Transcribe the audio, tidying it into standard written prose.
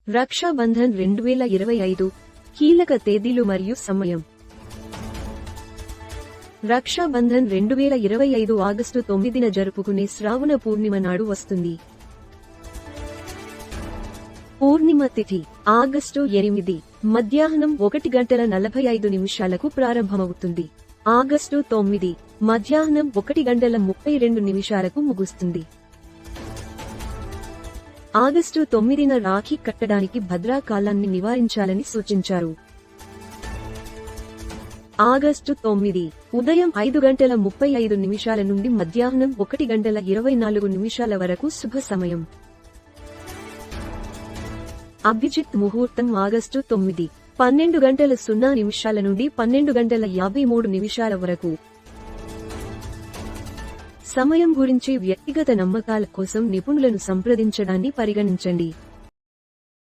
రక్షాబంధన్ 2025 కీలక తేదీలు మరియు సమయం. రక్షాబంధన్ 2025 ఆగస్టు 9న జరుపుకునే శ్రావణ పూర్ణిమ నాడు వస్తుంది. పూర్ణిమ తిథి ఆగస్టు 8 మధ్యాహ్నం 1:45 ప్రారంభమవుతుంది. ఆగస్టు 9 మధ్యాహ్నం 1:32 ముగుస్తుంది. ఆగస్టు 9న రాఖీ కట్టడానికి భద్రాకాలాన్ని నివారించాలని సూచించారు. ఆగస్టు 9 ఉదయం 5:35 నుండి మధ్యాహ్నం 1:24 వరకు శుభ సమయం. అభిజిత్ ముహూర్తం ఆగస్టు 9 12:00 నుండి 12:53 వరకు. సమయం గురించి వ్యక్తిగత నమ్మకాల కోసం నిపుణులను సంప్రదించడాన్ని పరిగణించండి.